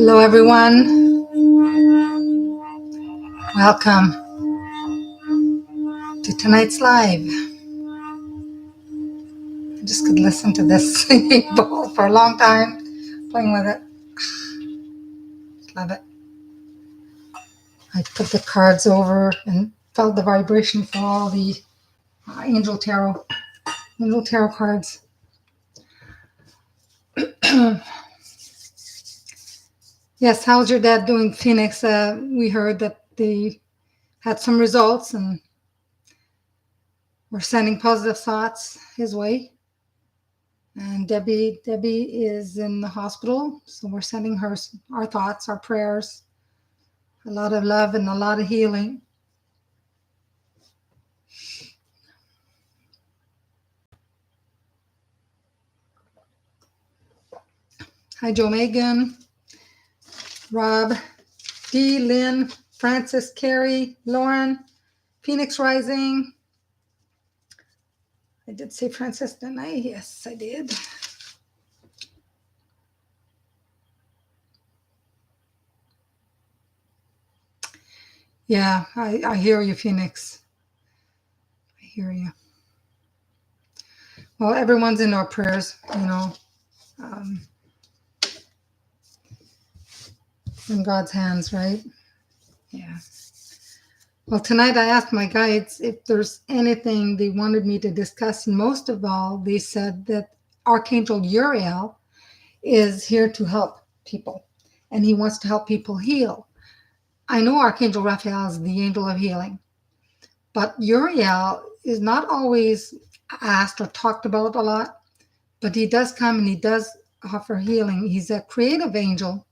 Hello, everyone. Welcome to tonight's live. I just could listen to this singing bowl for a long time, playing with it. Love it. I put the cards over and felt the vibration for all the angel tarot cards. Yes, how's your dad doing, Phoenix? We heard that they had some results and we're sending positive thoughts his way. And Debbie is in the hospital, so we're sending her our thoughts, our prayers, a lot of love and a lot of healing. Hi, Joe Megan, Rob, Dee, Lynn, Francis, Carrie, Lauren, Phoenix Rising. I did say Francis, didn't I? Yes, I did. Yeah, I hear you, Phoenix. I hear you. Well, everyone's in our prayers, in God's hands, right? Yeah. Well, tonight I asked my guides if there's anything they wanted me to discuss. And most of all, they said that Archangel Uriel is here to help people and he wants to help people heal. I know Archangel Raphael is the angel of healing, but Uriel is not always asked or talked about a lot, but he does come and he does offer healing. He's a creative angel,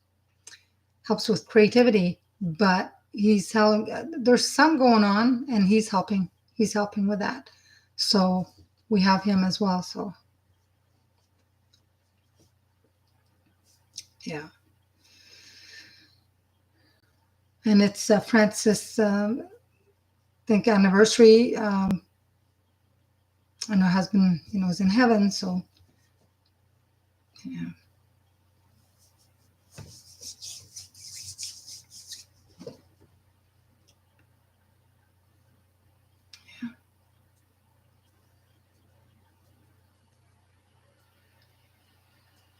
helps with creativity, but he's telling there's some going on and he's helping with that. So we have him as well. So yeah. And it's Francis, I think, anniversary. And her husband, is in heaven. So yeah.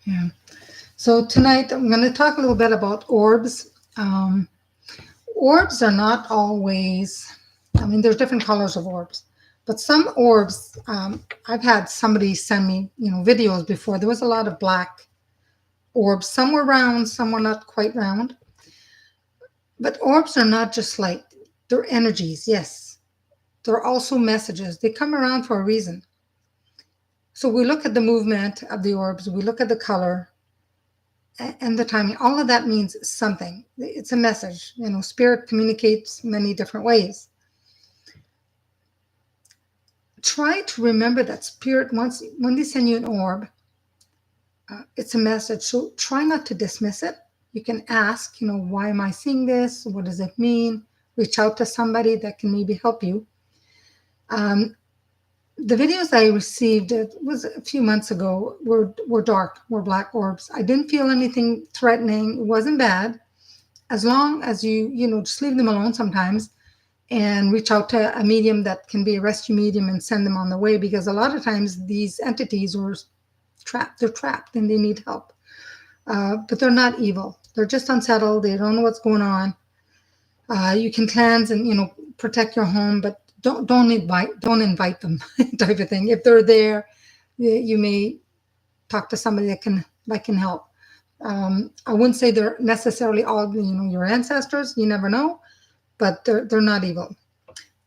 Yeah. So tonight I'm going to talk a little bit about orbs. Orbs are not always, there's different colors of orbs, but some orbs, I've had somebody send me, videos before. There was a lot of black orbs. Some were round, some were not quite round. But orbs are not just light. They're energies, yes. They're also messages. They come around for a reason. So we look at the movement of the orbs, we look at the color and the timing. All of that means something. It's a message. Spirit communicates many different ways. Try to remember that spirit, when they send you an orb, it's a message. So try not to dismiss it. You can ask, why am I seeing this? What does it mean? Reach out to somebody that can maybe help you. The videos I received, it was a few months ago, were dark, were black orbs. I didn't feel anything threatening. It wasn't bad. As long as you, just leave them alone sometimes and reach out to a medium that can be a rescue medium and send them on the way, because a lot of times these entities are trapped. They're trapped and they need help. But they're not evil. They're just unsettled. They don't know what's going on. You can cleanse and, protect your home, but don't invite them type of thing. If they're there, you may talk to somebody that can help. I wouldn't say they're necessarily all your ancestors. You never know, but they're not evil.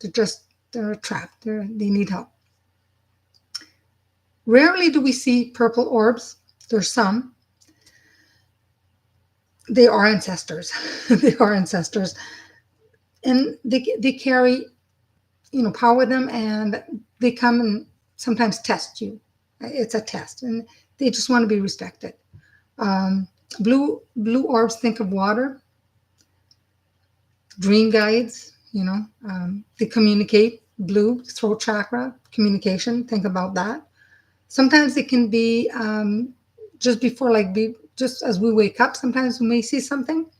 They're trapped. They need help. Rarely do we see purple orbs. There's some. They are ancestors. They are ancestors, and they carry power with them, and they come and sometimes test you. It's a test, and they just want to be respected. Blue orbs, think of water. Dream guides, they communicate. Blue, throat chakra, communication. Think about that. Sometimes it can be just before, like just as we wake up, sometimes we may see something.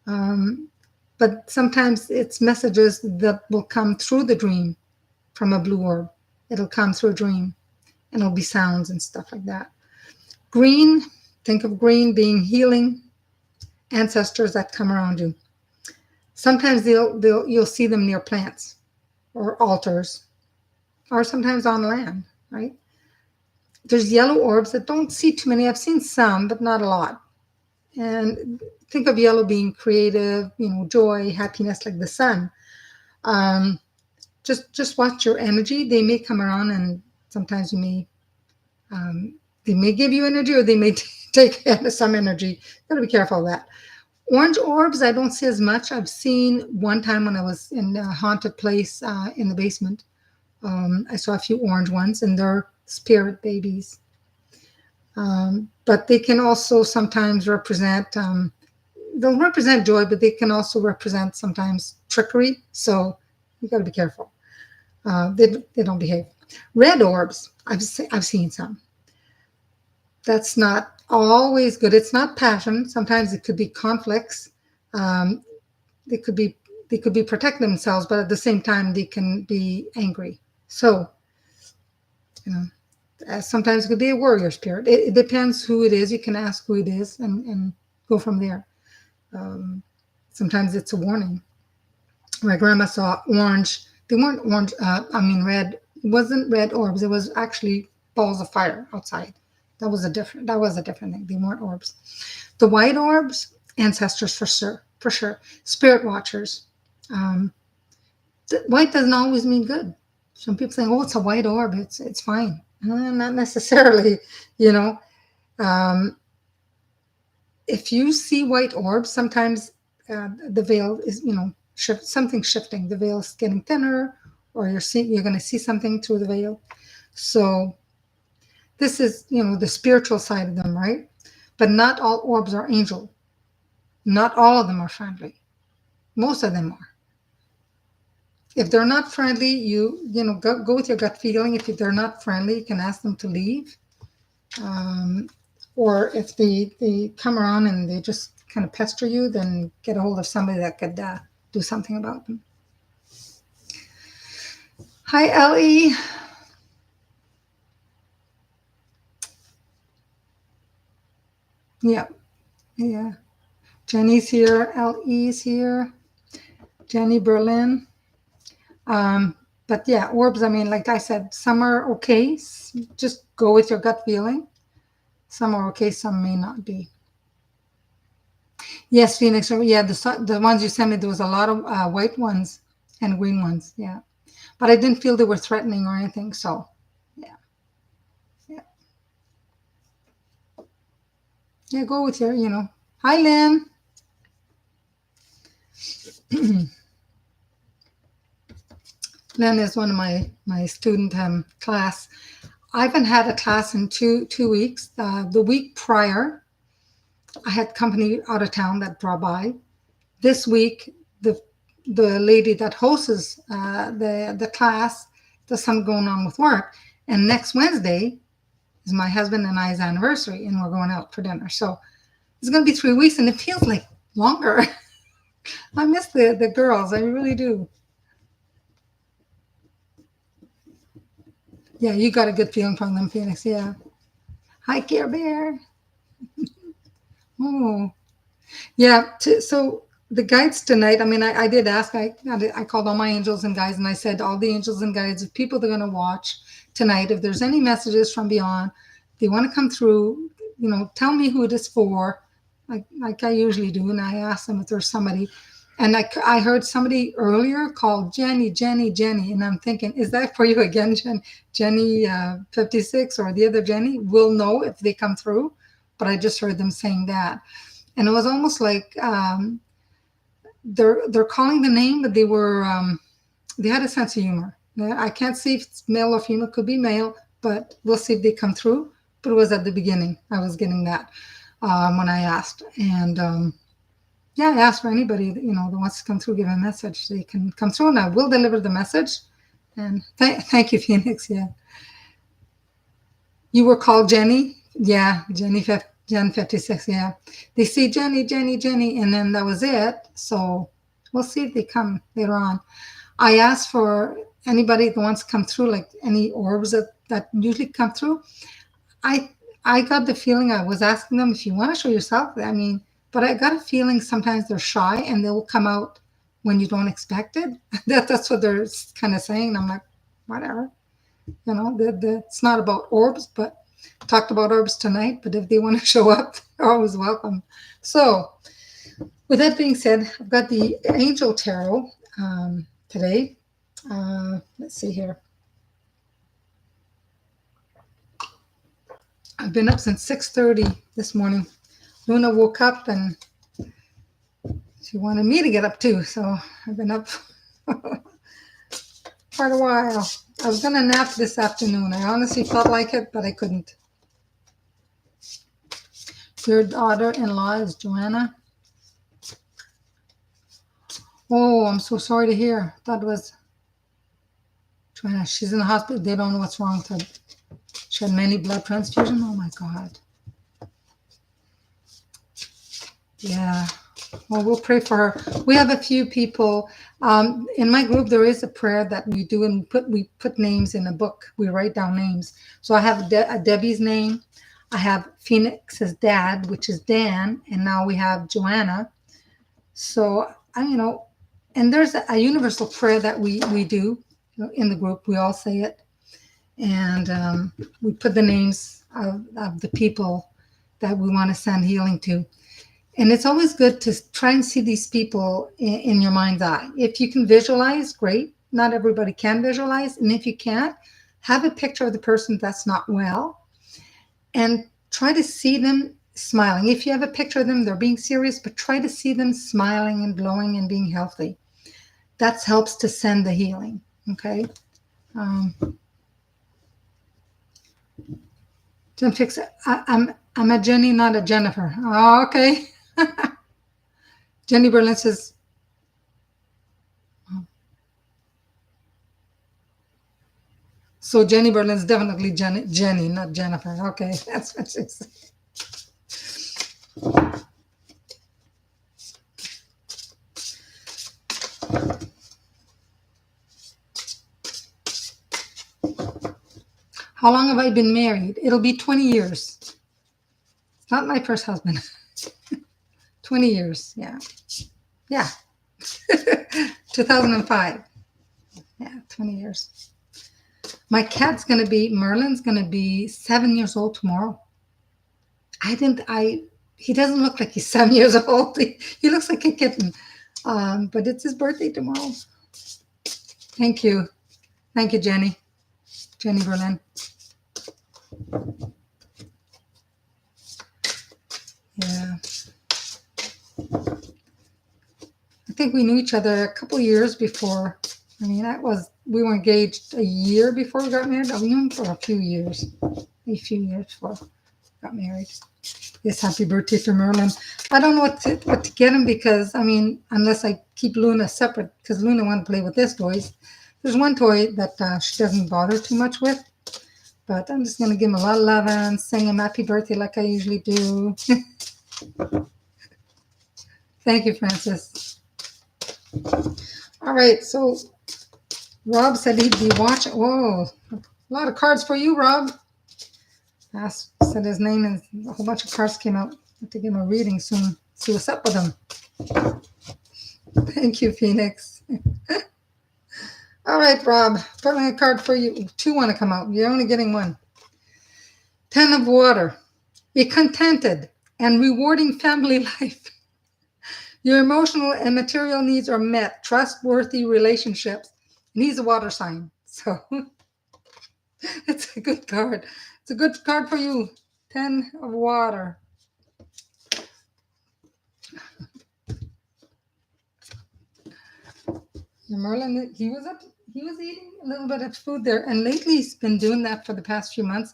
Um, but sometimes it's messages that will come through the dream from a blue orb. It'll come through a dream, and it'll be sounds and stuff like that. Green, think of green being healing ancestors that come around you. Sometimes you'll see them near plants or altars, or sometimes on land, right? There's yellow orbs that don't see too many. I've seen some, but not a lot. And think of yellow being creative, joy, happiness, like the sun. Um, just watch your energy. They may come around, and sometimes they may give you energy, or they may take some energy. Gotta be careful of that. Orange orbs, I don't see as much. I've seen one time when I was in a haunted place in the basement. I saw a few orange ones, and they're spirit babies. But they can also sometimes represent, they'll represent joy, but they can also represent sometimes trickery. So you got to be careful. They don't behave. Red orbs, I've seen some. That's not always good. It's not passion. Sometimes it could be conflicts. Um, they could be protecting themselves, but at the same time they can be angry. So, you know, sometimes it could be a warrior spirit. It depends who it is. You can ask who it is and go from there. Um, Sometimes it's a warning. My grandma saw orange. They weren't orange. Red. It wasn't red orbs. It was actually balls of fire outside. That was a different. That was a different thing. They weren't orbs. The white orbs, ancestors for sure. For sure. Spirit watchers. Um, White doesn't always mean good. Some people think, "Oh, it's a white orb. It's fine." Not necessarily. You know, um, if you see white orbs, sometimes the veil is, something shifting. The veil is getting thinner, or you're going to see something through the veil. So this is, the spiritual side of them, right? But not all orbs are angel. Not all of them are friendly. Most of them are. If they're not friendly, go with your gut feeling. If they're not friendly, you can ask them to leave. Um, or if they come around and they just kind of pester you, then get a hold of somebody that could do something about them. Hi, Ellie. Yeah, yeah. Jenny's here. Le's here. Jenny Berlin. But yeah, orbs, like I said, some are okay. Just go with your gut feeling. Some are okay, some may not be. Yes, Phoenix. Yeah, the ones you sent me, there was a lot of white ones and green ones. Yeah, but I didn't feel they were threatening or anything. So, yeah, yeah, yeah. Go with your. Hi, Lynn. Lynn is one of my student class. I haven't had a class in two weeks. The week prior, I had company out of town that dropped by. This week, the lady that hosts the class, there's something going on with work, and next Wednesday is my husband and I's anniversary, and we're going out for dinner. So it's going to be 3 weeks, and it feels like longer. I miss the girls. I really do. Yeah, you got a good feeling from them, Phoenix. Yeah. Hi, Care Bear. Oh, yeah. So the guides tonight, I did ask, I called all my angels and guides, and I said, all the angels and guides, of people that are going to watch tonight, if there's any messages from beyond, they want to come through, tell me who it is for, like I usually do. And I asked them if there's somebody. And I heard somebody earlier called Jenny. And I'm thinking, is that for you again, Jenny 56 or the other Jenny? We'll know if they come through. But I just heard them saying that. And it was almost like they're calling the name, but they had a sense of humor. I can't see if it's male or female. It could be male, but we'll see if they come through. But it was at the beginning. I was getting that when I asked. And yeah, I asked for anybody that wants to come through, give a message. They can come through, and I will deliver the message. And thank you, Phoenix. Yeah, you were called Jenny. Yeah, Jenny Jen 56, yeah. They see Jenny, Jenny, Jenny, and then that was it. So we'll see if they come later on. I asked for anybody that wants to come through, like any orbs that usually come through. I I got the feeling I was asking them if you want to show yourself. I mean, but I got a feeling sometimes they're shy and they will come out when you don't expect it. That's what they're kind of saying. I'm like, whatever. It's not about orbs, but talked about orbs tonight. But if they want to show up, they're always welcome. So, with that being said, I've got the Angel Tarot today. Let's see here. I've been up since 6:30 this morning. Luna woke up and she wanted me to get up too, so I've been up quite a while. I was going to nap this afternoon. I honestly felt like it, but I couldn't. Your daughter-in-law is Joanna. Oh, I'm so sorry to hear. That was Joanna. She's in the hospital. They don't know what's wrong with her. She had many blood transfusions. Oh my God. Yeah. Well, we'll pray for her. We have a few people. In my group, there is a prayer that we do, and we put names in a book. We write down names. So I have Debbie's name. I have Phoenix's dad, which is Dan, and now we have Joanna. So and there's a universal prayer that we do in the group. We all say it, and we put the names of the people that we want to send healing to. And it's always good to try and see these people in your mind's eye. If you can visualize, great. Not everybody can visualize. And if you can't, have a picture of the person that's not well and try to see them smiling. If you have a picture of them, they're being serious, but try to see them smiling and glowing and being healthy. That helps to send the healing, okay? Jen Fix, I'm a Jenny, not a Jennifer. Oh, okay. Jenny Berlin says, so Jenny Berlin's definitely Jenny, not Jennifer. Okay, that's what she said. How long have I been married? It'll be 20 years. It's not my first husband. 20 years, yeah. Yeah. 2005. Yeah, 20 years. My cat's Merlin's going to be 7 years old tomorrow. He doesn't look like he's 7 years old. He looks like a kitten. But it's his birthday tomorrow. Thank you. Thank you, Jenny. Jenny Berlin. Yeah. I think we knew each other a couple years before. I mean, we were engaged a year before we got married. We knew him for a few years before we got married. Yes, happy birthday to Merlin. I don't know what to get him because, I mean, unless I keep Luna separate, because Luna wants to play with this toys. There's one toy that she doesn't bother too much with, but I'm just going to give him a lot of love and sing him happy birthday like I usually do. Thank you, Francis. All right, so Rob said he'd be watching. Whoa, a lot of cards for you, Rob. Said his name and a whole bunch of cards came out. I have to give him a reading soon. See what's up with him. Thank you, Phoenix. All right, Rob, putting a card for you. Two want to come out. You're only getting one. 10 of water. Be contented and rewarding family life. Your emotional and material needs are met. Trustworthy relationships. And he's a water sign. So it's a good card. It's a good card for you. 10 of water. Merlin, he was eating a little bit of food there, and lately he's been doing that for the past few months.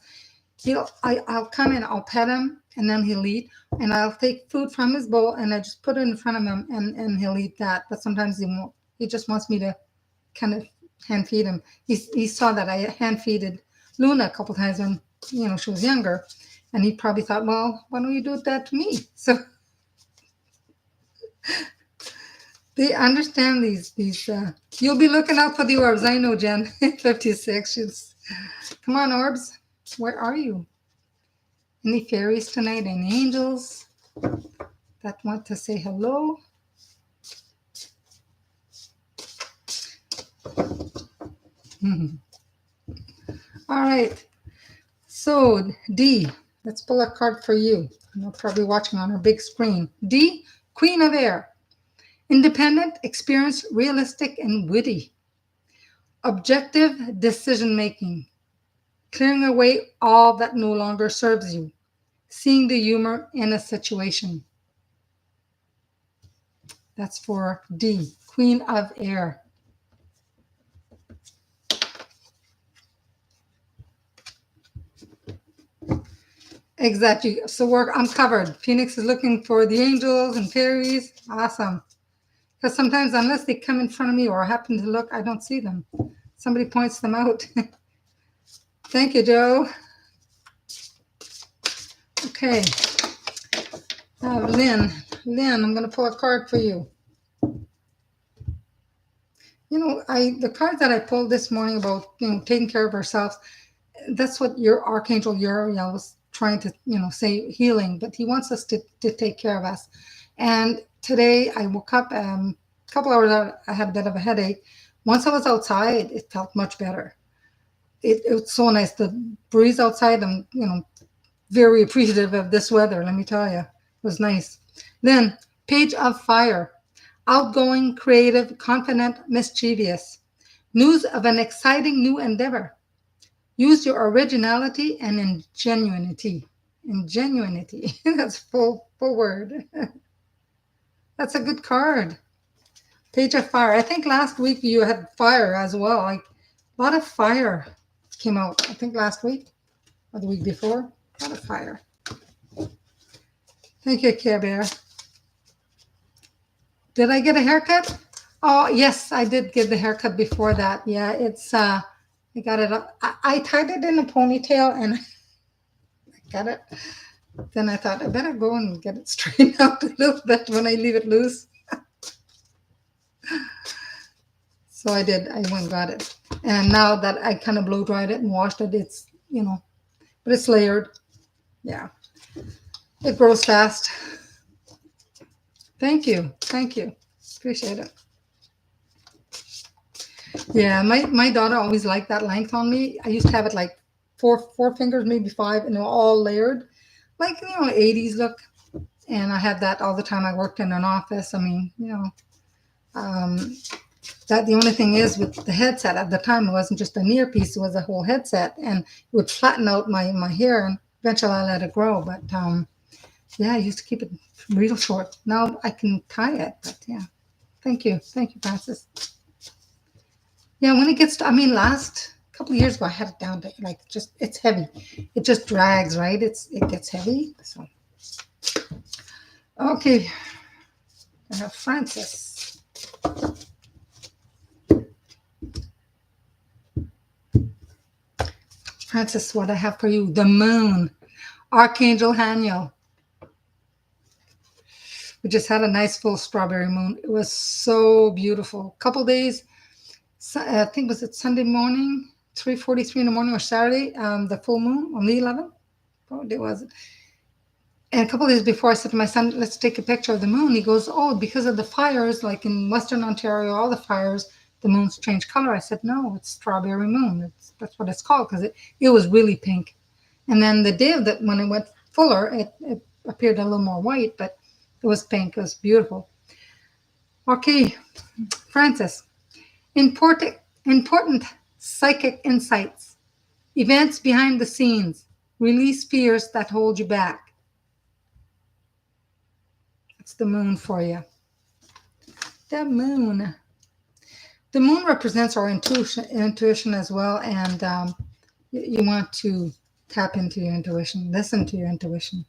I'll come in, I'll pet him, and then he'll eat, and I'll take food from his bowl and I just put it in front of him, and he'll eat that. But sometimes he won't. He just wants me to kind of hand feed him. He saw that I hand feeded Luna a couple times when she was younger, And he probably thought, well, why don't you do that to me? So they understand these. You'll be looking out for the orbs. I know, Jen. 56. She's, come on, orbs. Where are you? Any fairies tonight? Any angels that want to say hello? All right. So, D, let's pull a card for you. You're probably watching on our big screen. D, Queen of Air. Independent, experienced, realistic, and witty. Objective decision making. Clearing away all that no longer serves you. Seeing the humor in a situation. That's for D, Queen of Air. Exactly. So I'm covered. Phoenix is looking for the angels and fairies. Awesome. Because sometimes, unless they come in front of me or I happen to look, I don't see them. Somebody points them out. Thank you, Joe. Okay. Lynn. Lynn, I'm going to pull a card for you. You know, the cards that I pulled this morning about, taking care of ourselves, that's what your Archangel Uriel was trying to, say healing, but he wants us to take care of us. And today I woke up, a couple hours out, I had a bit of a headache. Once I was outside, it felt much better. It was so nice. The breeze outside, I'm, very appreciative of this weather, let me tell you. It was nice. Then, Page of Fire. Outgoing, creative, confident, mischievous. News of an exciting new endeavor. Use your originality and ingenuity. Ingenuity. That's full word. That's a good card. Page of Fire. I think last week you had fire as well. Like a lot of fire came out. I think last week or the week before. A lot of fire. Thank you, Care Bear. Did I get a haircut? Oh, yes, I did get the haircut before that. Yeah, it's I got it. I tied it in a ponytail and I got it. Then I thought I better go and get it straightened out a little bit when I leave it loose. So I did. I went and got it. And now that I kind of blow dried it and washed it, it's, but it's layered. Yeah. It grows fast. Thank you. Thank you. Appreciate it. Yeah, my daughter always liked that length on me. I used to have it like four fingers, maybe five, and they're all layered, like 80s look. And I had that all the time. I worked in an office. I mean, that the only thing is with the headset at the time, it wasn't just an earpiece; it was a whole headset, and it would flatten out my hair. And eventually, I let it grow. But yeah, I used to keep it real short. Now I can tie it. But yeah, thank you, Francis. Yeah, when it gets to, last couple of years ago, I had it down to it's heavy. It just drags, right? It gets heavy. So, okay, I have Francis. Francis, what I have for you, the moon, Archangel Haniel. We just had a nice full strawberry moon. It was so beautiful. Couple days. I think was it Sunday morning, 3:43 in the morning, or Saturday, the full moon on the 11th. What day was it? And a couple of days before, I said to my son, let's take a picture of the moon. He goes, oh, because of the fires, like in Western Ontario, all the fires, the moon's changed color. I said, no, it's strawberry moon. That's what it's called, because it was really pink. And then the day of that, when it went fuller, it appeared a little more white, but it was pink. It was beautiful. Okay, Francis. Important psychic insights, events behind the scenes, release fears that hold you back. That's the moon for you. The moon. The moon represents our intuition as well, and you want to tap into your intuition, listen to your intuition.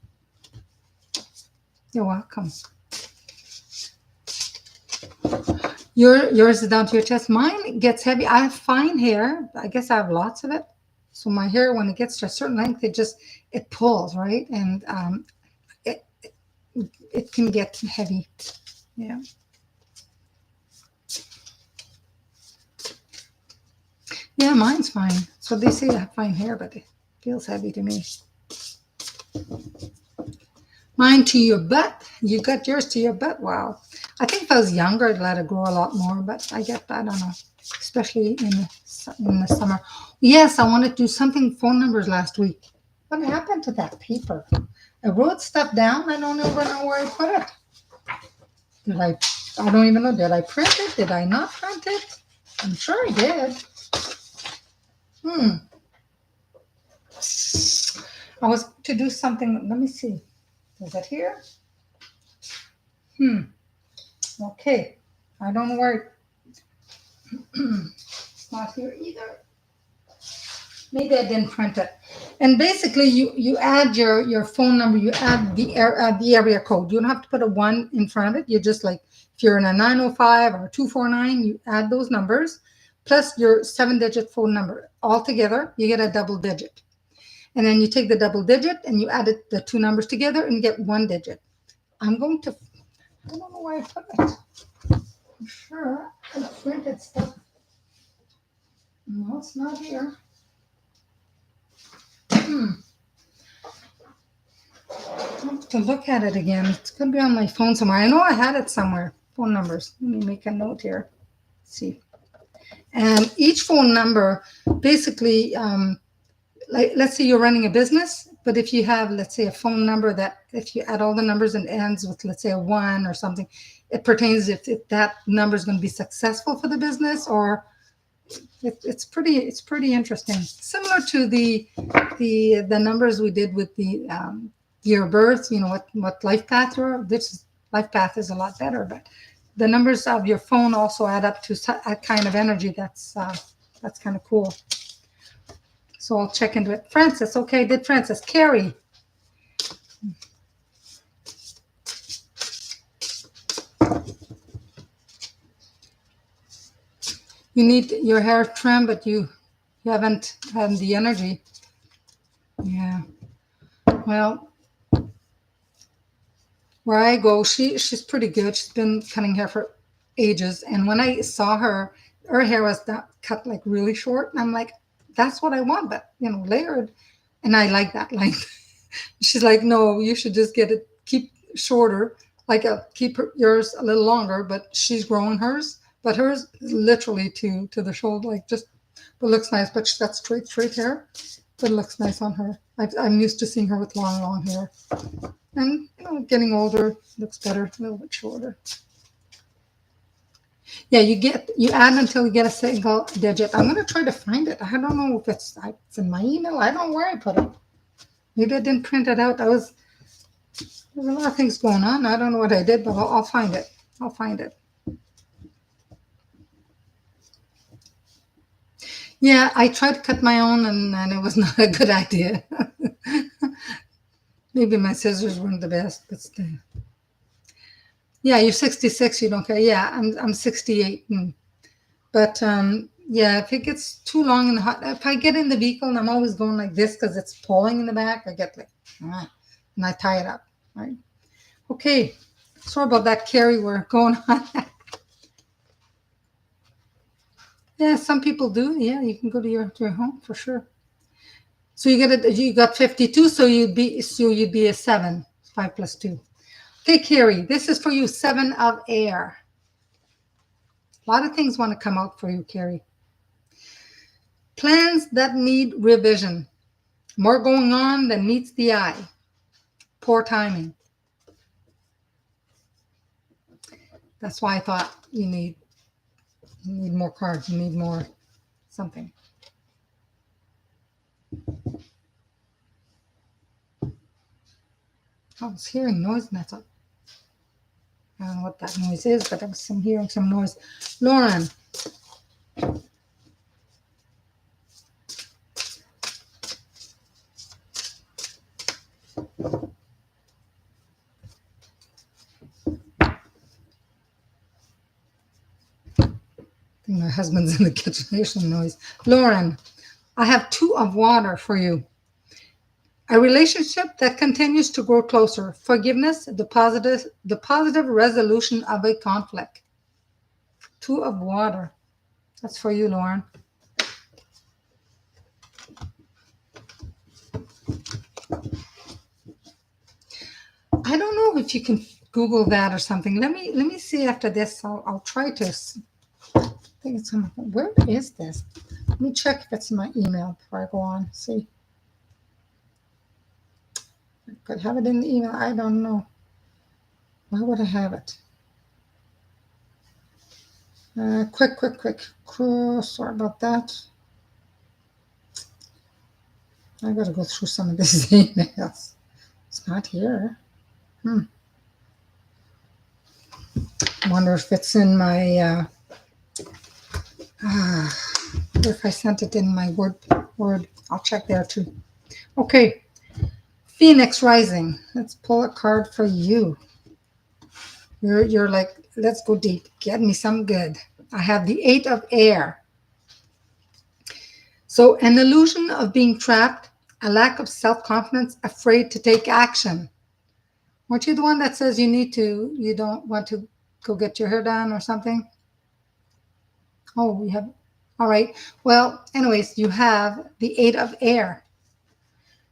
You're welcome. Yours is down to your chest. Mine gets heavy. I have fine hair. I guess I have lots of it. So my hair, when it gets to a certain length, it pulls, right? And it, it can get heavy. Yeah. Yeah, mine's fine. So they say I have fine hair, but it feels heavy to me. Mine to your butt. You got yours to your butt. Wow. I think if I was younger, I'd let it grow a lot more, but I don't know, especially in the summer. Yes, I wanted to do something phone numbers last week. What happened to that paper? I wrote stuff down. I don't even know where I put it. Did I don't even know. Did I print it? Did I not print it? I'm sure I did. I was to do something. Let me see. Is it here? Okay. I don't know where. It's not here either. Maybe I didn't print it. And basically, you add your phone number. You add the area code. You don't have to put a 1 in front of it. You just like if you're in a 905 or 249, you add those numbers plus your 7-digit phone number all together. You get a double digit. And then you take the double digit and you add the two numbers together and you get 1 digit. I don't know where I put it. I'm sure I printed stuff. No, it's not here. I have to look at it again. It's going to be on my phone somewhere. I know I had it somewhere. Phone numbers. Let me make a note here. Let's see. And each phone number, basically, like let's say you're running a business, but if you have, let's say, a phone number that if you add all the numbers and ends with, let's say, a 1 or something, it pertains if that number is going to be successful for the business or it's pretty interesting. Similar to the numbers we did with the year of birth. You know what life path you're. This life path is a lot better, but the numbers of your phone also add up to a kind of energy that's kind of cool. So I'll check into it. Francis, okay, did Francis. Carrie. You need your hair trimmed, but you haven't had the energy. Yeah. Well, where I go, she's pretty good. She's been cutting hair for ages. And when I saw her hair was cut like really short. And I'm like, that's what I want, but layered. And I like that length. She's like, no, you should just keep shorter. Like keep yours a little longer, but she's growing hers. But hers is literally to the shoulder, like but looks nice. But she's got straight hair, but it looks nice on her. I'm used to seeing her with long hair. And getting older looks better, a little bit shorter. Yeah, you add until you get a single digit. I'm gonna try to find it. I don't know if it's in my email. I don't know where I put it. Maybe I didn't print it out. There's a lot of things going on. I don't know what I did, but I'll find it. I'll find it. Yeah, I tried to cut my own, and it was not a good idea. Maybe my scissors weren't the best, but still. Yeah, you're 66. You don't care. Yeah, I'm 68. But yeah, if it gets too long in the hot, if I get in the vehicle and I'm always going like this because it's pulling in the back, I get like, and I tie it up. Right. Okay. Sorry about that, Carrie. We're going on. Yeah, some people do. Yeah, you can go to your home for sure. So you got 52, so you'd be a 7. 5 plus 2. Okay, Carrie, this is for you. 7 of air. A lot of things want to come out for you, Carrie. Plans that need revision. More going on than meets the eye. Poor timing. That's why I thought you need more cards. You need more something. I was hearing noise, and I thought, I don't know what that noise is, but I was hearing some noise. Lauren. I think my husband's in the kitchen. There's some noise. Lauren. I have two of water for you. A relationship that continues to grow closer. Forgiveness, the positive resolution of a conflict. Two of water. That's for you, Lauren. I don't know if you can Google that or something. Let me see after this. I'll try to. I think it's on my phone. Where is this? Let me check if it's in my email before I go on. See, I could have it in the email. I don't know. Why would I have it? Quick. Sorry about that. I gotta go through some of these emails. It's not here. I wonder if it's in my. If I sent it in my word. I'll check there too. Okay, Phoenix Rising. Let's pull a card for you. You're like, let's go deep. Get me some good. I have the Eight of Air. So an illusion of being trapped, a lack of self-confidence, afraid to take action. Weren't you the one that says you don't want to go get your hair done or something? Oh, we have, all right. Well, anyways, you have the Eight of Air.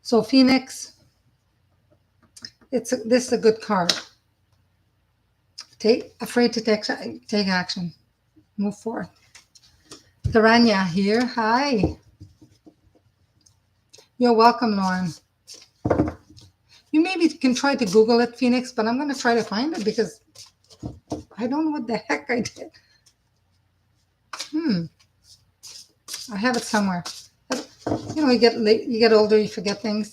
So Phoenix, this is a good card. Afraid to take action. Move forward. Taranya here. Hi. You're welcome, Lauren. You maybe can try to Google it, Phoenix, but I'm going to try to find it because I don't know what the heck I did. I have it somewhere. You know, you get older, you forget things.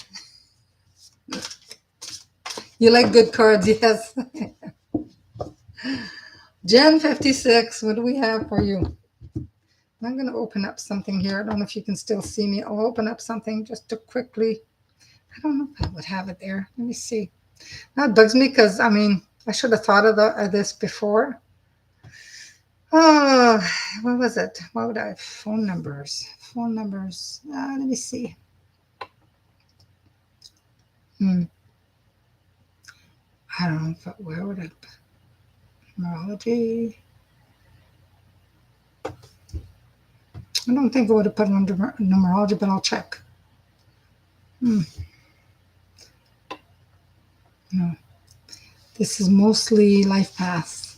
You like good cards, yes. Gen 56, what do we have for you? I'm going to open up something here. I don't know if you can still see me. I'll open up something just to quickly. I don't know if I would have it there. Let me see. That bugs me because, I should have thought of this before. Oh, what was it? What would I have? Phone numbers. Let me see. I don't know where would it? Numerology. I don't think I would have put it under numerology, but I'll check. No. This is mostly life paths.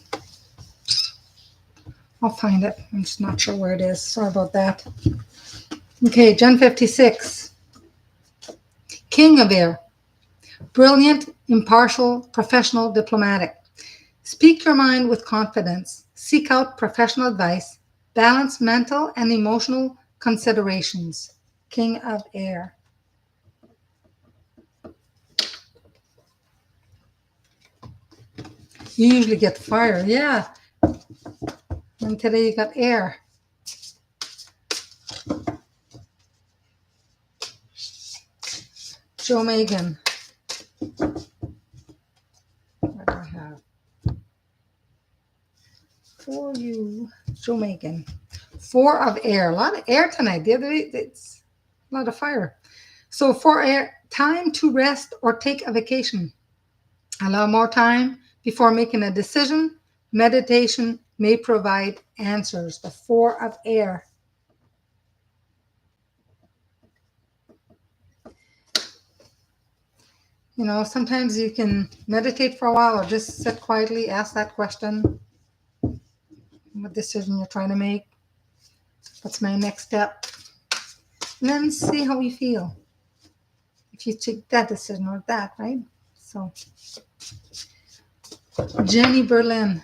I'll find it. I'm just not sure where it is. Sorry about that. Okay, Gen 56. King of Air. Brilliant, impartial, professional, diplomatic. Speak your mind with confidence. Seek out professional advice. Balance mental and emotional considerations. King of Air. You usually get fire, yeah. And today you got air. Joe Megan. What do I have? For you, Joe Megan. Four of Air. A lot of air tonight. The other day, it's a lot of fire. So for Air, time to rest or take a vacation. Allow more time before making a decision. Meditation may provide answers. The Four of Air. You know, sometimes you can meditate for a while or just sit quietly, ask that question. What decision you're trying to make? What's my next step? And then see how you feel. If you take that decision or that, right? So, Jenny Berlin.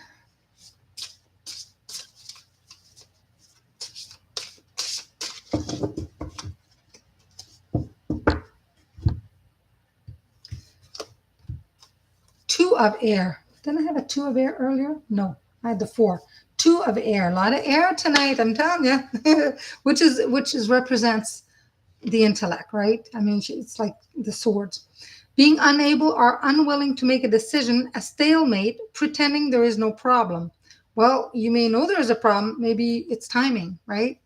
Two of Air. Didn't I have a Two of Air earlier? No, I had the Four. Two of Air. A lot of air tonight, I'm telling you. which is represents the intellect, right? It's like the swords. Being unable or unwilling to make a decision, a stalemate, pretending there is no problem. Well, you may know there is a problem. Maybe it's timing, right?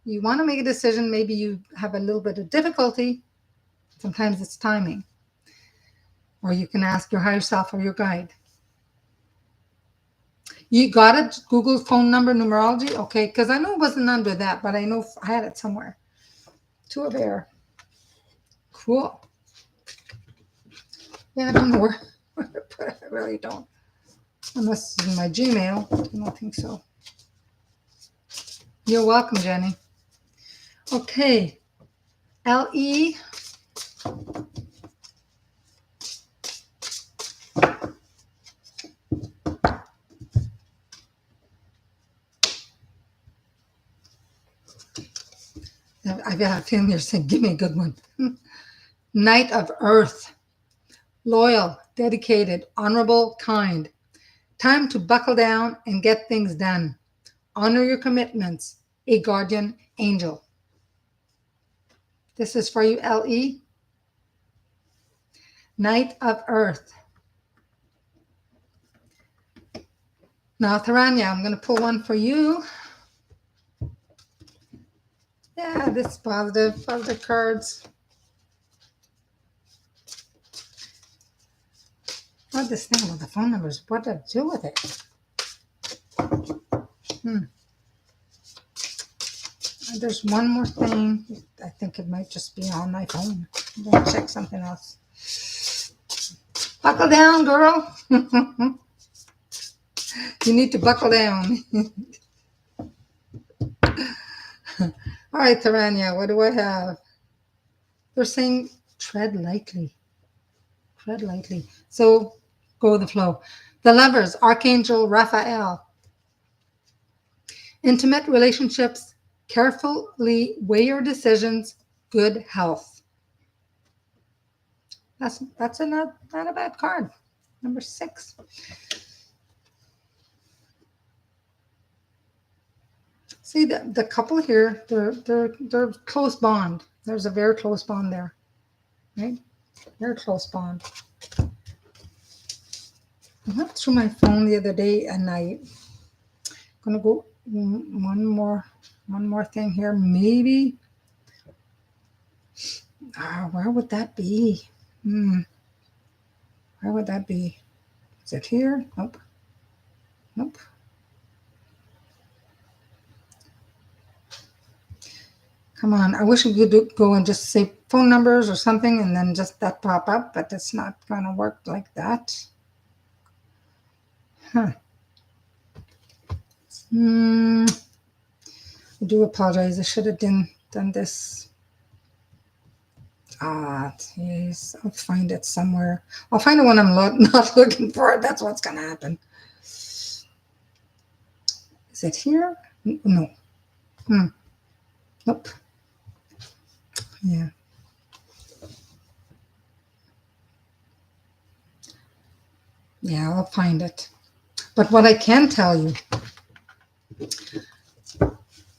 you want to make a decision, maybe you have a little bit of difficulty, sometimes it's timing. Or you can ask your higher self or your guide. You got it? Google phone number numerology? Okay, because I know it wasn't under that, but I know I had it somewhere. Two of air. Cool. Yeah, I don't know where to put it. I really don't. Unless it's in my Gmail. I don't think so. You're welcome, Jenny. Okay. LE. I've got a feeling you're saying, give me a good one. Knight of Earth. Loyal, dedicated, honorable, kind. Time to buckle down and get things done. Honor your commitments. A guardian angel. This is for you, LE. Knight of Earth. Now, Tharanya, I'm going to pull one for you. Yeah, this is positive cards. What this thing about the phone numbers? What to do with it? There's one more thing. I think it might just be on my phone. I'm going to check something else. Buckle down, girl. You need to buckle down. All right, Taranya, what do I have? They're saying tread lightly. Tread lightly. So go with the flow. The Lovers, Archangel Raphael. Intimate relationships, carefully weigh your decisions, good health. That's not a bad card. Number 6. See the couple here, they're close bond. There's a very close bond there. Right? Very close bond. I went through my phone the other day and I'm gonna go one more thing here. Maybe where would that be? Where would that be? Is it here? Nope. Come on, I wish we could go and just say phone numbers or something and then just that pop up, but it's not gonna work like that. I do apologize. I should have done this. Jeez. I'll find it somewhere. I'll find it when I'm not looking for it. That's what's going to happen. Is it here? No. Nope. Yeah. Yeah, I'll find it. But what I can tell you,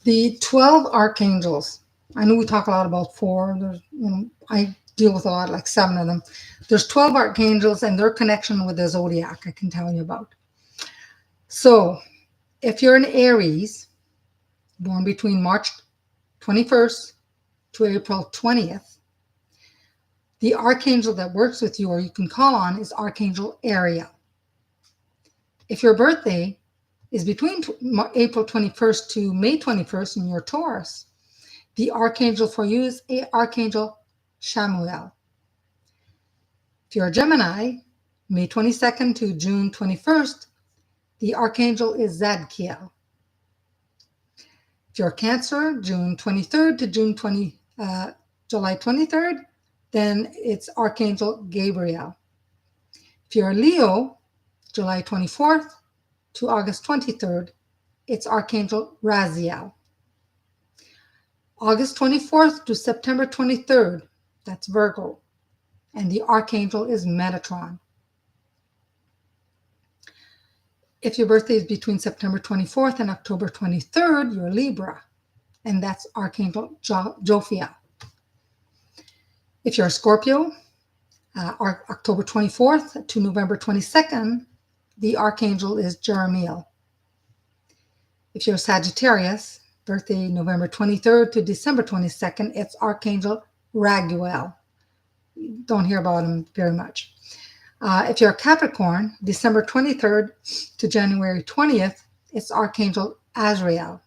the 12 archangels, I know we talk a lot about 4. There's, I deal with a lot, like 7 of them. There's 12 archangels and their connection with the zodiac I can tell you about. So if you're an Aries, born between March 21st to April 20th, the archangel that works with you or you can call on is Archangel Ariel. If your birthday is between April 21st to May 21st and you're Taurus, the archangel for you is Archangel Shamuel. If you're a Gemini, May 22nd to June 21st, the archangel is Zadkiel. If you're a Cancer, June 23rd to July 23rd, then it's Archangel Gabriel. If you're a Leo, July 24th to August 23rd, it's Archangel Raziel. August 24th to September 23rd, that's Virgo, and the archangel is Metatron. If your birthday is between September 24th and October 23rd, you're Libra, and that's Archangel Jophiel. If you're a Scorpio, October 24th to November 22nd, the archangel is Jeremiel. If you're a Sagittarius, birthday November 23rd to December 22nd, it's Archangel Raguel. Don't hear about him very much. If you're a Capricorn, December 23rd to January 20th, it's Archangel Azrael.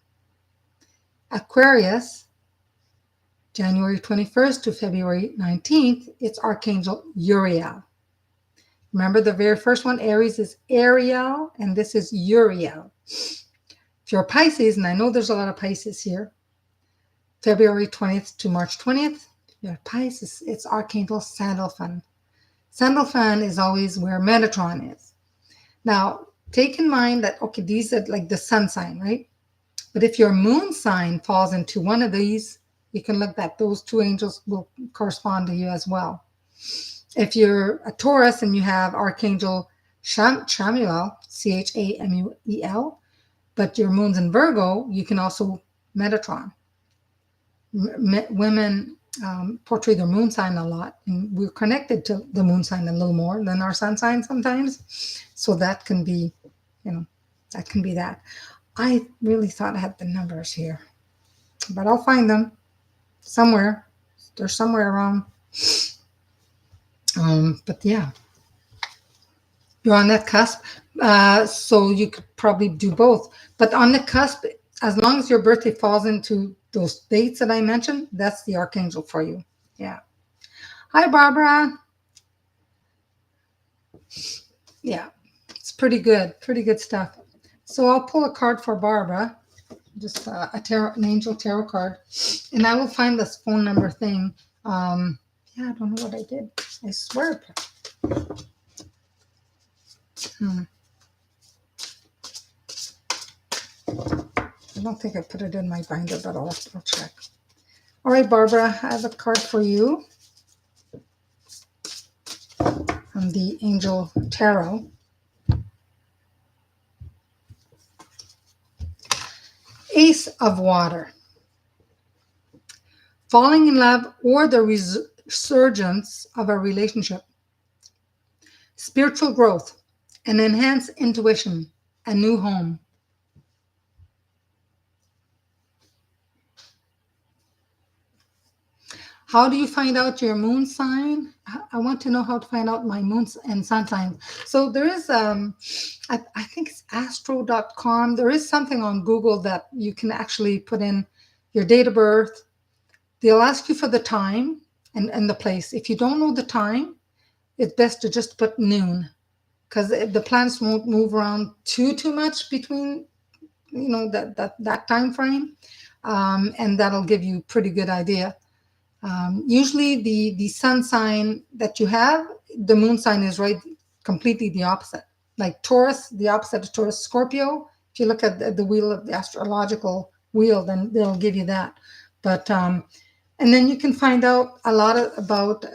Aquarius, January 21st to February 19th, it's Archangel Uriel. Remember the very first one, Aries is Ariel, and this is Uriel. If you're a Pisces, and I know there's a lot of Pisces here, February 20th to March 20th, if you're a Pisces, it's Archangel Sandalphon. Sandalphon is always where Metatron is. Now, take in mind that, okay, these are like the sun sign, right? But if your moon sign falls into one of these, you can look that those two angels will correspond to you as well. If you're a Taurus and you have Archangel Chamuel, Chamuel, but your moon's in Virgo, you can also Metatron. Women portray their moon sign a lot, and we're connected to the moon sign a little more than our sun sign sometimes. So that can be, that can be that. I really thought I had the numbers here, but I'll find them somewhere. They're somewhere around. But yeah, you're on that cusp. So you could probably do both. But on the cusp, as long as your birthday falls into those dates that I mentioned, that's the Archangel for you. Yeah. Hi, Barbara. Yeah, it's pretty good. Pretty good stuff. So I'll pull a card for Barbara. Just an angel tarot card. And I will find this phone number thing. Yeah, I don't know what I did. I swear. I don't think I put it in my binder, but I'll check. All right, Barbara, I have a card for you from the Angel Tarot. Ace of Water. Falling in love or the resurgence of a relationship. Spiritual growth, an enhanced intuition, a new home. How do you find out your moon sign? I want to know how to find out my moon and sun sign. So there is, I think it's astro.com. There is something on Google that you can actually put in your date of birth. They'll ask you for the time and the place. If you don't know the time, it's best to just put noon, because the planets won't move around too much between, that time frame, and that'll give you a pretty good idea. Usually the sun sign that you have, the moon sign is right completely the opposite. Like Taurus, the opposite of Taurus, Scorpio. If you look at the wheel of the astrological wheel, then they'll give you that. But and then you can find out a lot about.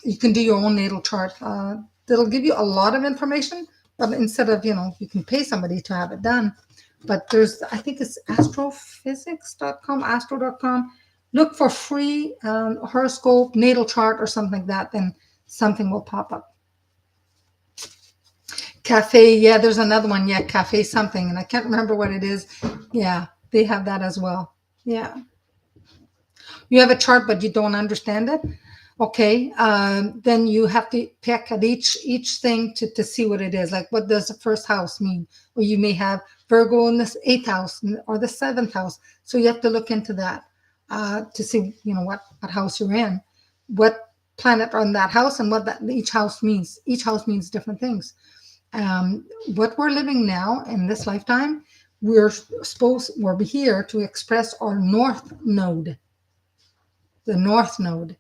You can do your own natal chart. That'll give you a lot of information. But instead of you can pay somebody to have it done. But I think it's astrophysics.com, astro.com. Look for free horoscope, natal chart, or something like that, then something will pop up. Cafe, yeah, there's another one. Yeah, cafe something, and I can't remember what it is. Yeah, they have that as well. Yeah. You have a chart, but you don't understand it. Okay, then you have to pick at each thing to see what it is. Like, what does the first house mean? Or you may have Virgo in the 8th house or the 7th house. So you have to look into that. To see, what house you're in, what planet on that house, and what each house means. Each house means different things. What we're living now in this lifetime, we're here to express our North Node. The North Node.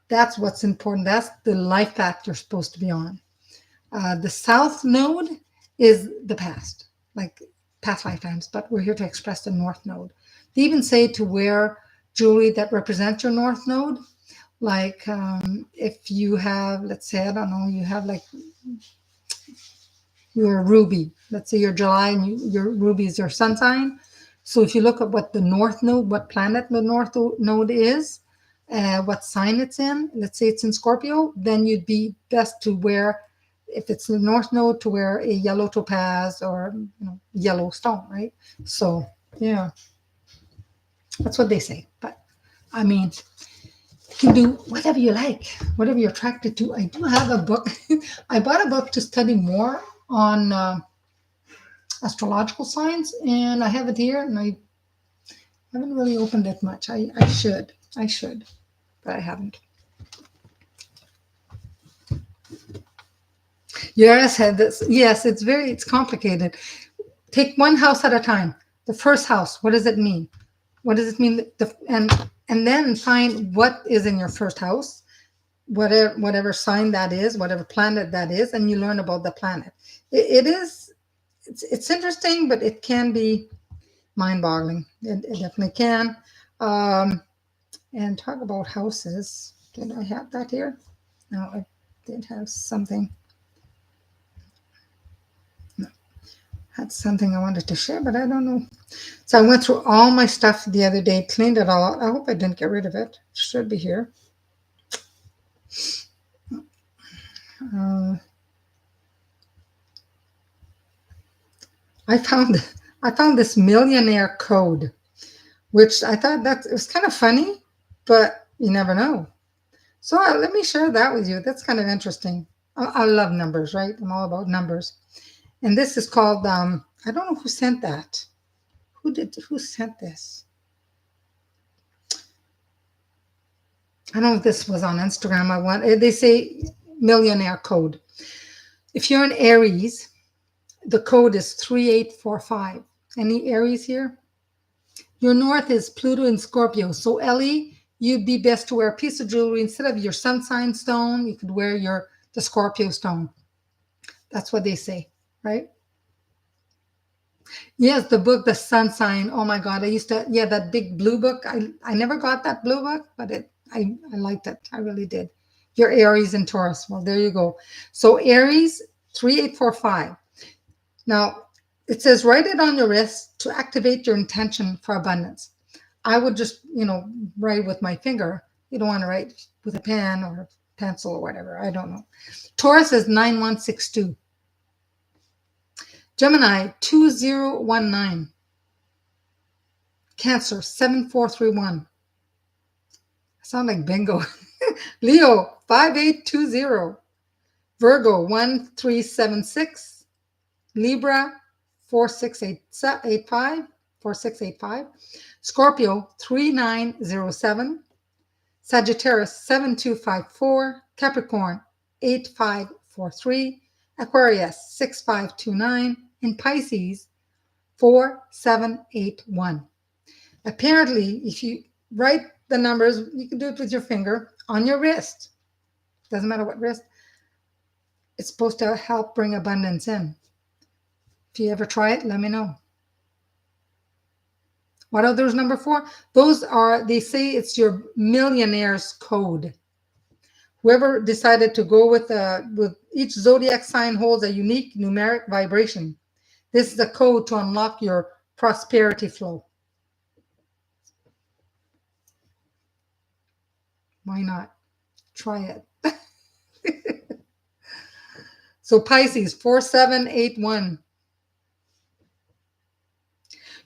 That's what's important. That's the life path you're supposed to be on. The South Node is the past, like past lifetimes, but we're here to express the North Node. They even say to wear jewelry that represents your North Node. Like if you have, let's say, I don't know, you have like your ruby. Let's say you're July and your ruby is your sun sign. So if you look at what the North Node, what planet the North Node is, what sign it's in, let's say it's in Scorpio, then you'd be best to wear, if it's the North Node, to wear a yellow topaz or yellow stone, right? So, yeah. That's what they say. But I mean, you can do whatever you like, whatever you're attracted to. I do have a book. I bought a book to study more on astrological signs, and I have it here, and I haven't really opened it much. I should, but I haven't. Yes, had this. Yes, it's complicated. Take one house at a time. The first house, what does it mean? What does it mean? And then find what is in your first house, whatever sign that is, whatever planet that is, and you learn about the planet. It is it's interesting, but it can be mind-boggling. It definitely can. Um, and talk about houses. Did I have that here? No, I did have something. Had something I wanted to share, but I don't know. So I went through all my stuff the other day, cleaned it all out. I hope I didn't get rid of it. It should be here. Uh, I found I found this millionaire code, which I thought that it was kind of funny, but you never know. So let me share that with you. That's kind of interesting. I love numbers, right? I'm all about numbers. And this is called. I don't know who sent that. Who sent this? I don't know if this was on Instagram. I want. They say millionaire code. If you're an Aries, the code is 3845. Any Aries here? Your north is Pluto and Scorpio. So Ellie, you'd be best to wear a piece of jewelry instead of your sun sign stone. You could wear the Scorpio stone. That's what they say, right? Yes, the book, The Sun Sign. Oh my God, I used to, yeah, that big blue book. I never got that blue book, but I liked it. I really did. Your Aries and Taurus. Well, there you go. So Aries, 3845. Now, it says write it on your wrist to activate your intention for abundance. I would just, write with my finger. You don't want to write with a pen or a pencil or whatever. I don't know. Taurus is 9162. Gemini, 2019. Cancer, 7431. I sound like bingo. Leo, 5820. Virgo, 1376. Libra, 4685. 4685. Scorpio, 3907. Sagittarius, 7254. Capricorn, 8543. Aquarius, 6529. And Pisces, 4781. Apparently, if you write the numbers, you can do it with your finger on your wrist. Doesn't matter what wrist. It's supposed to help bring abundance in. If you ever try it, let me know. What are those number for? Those are, they say it's your millionaire's code. Whoever decided to go with each zodiac sign holds a unique numeric vibration. This is a code to unlock your prosperity flow. Why not? Try it. So Pisces, 4781.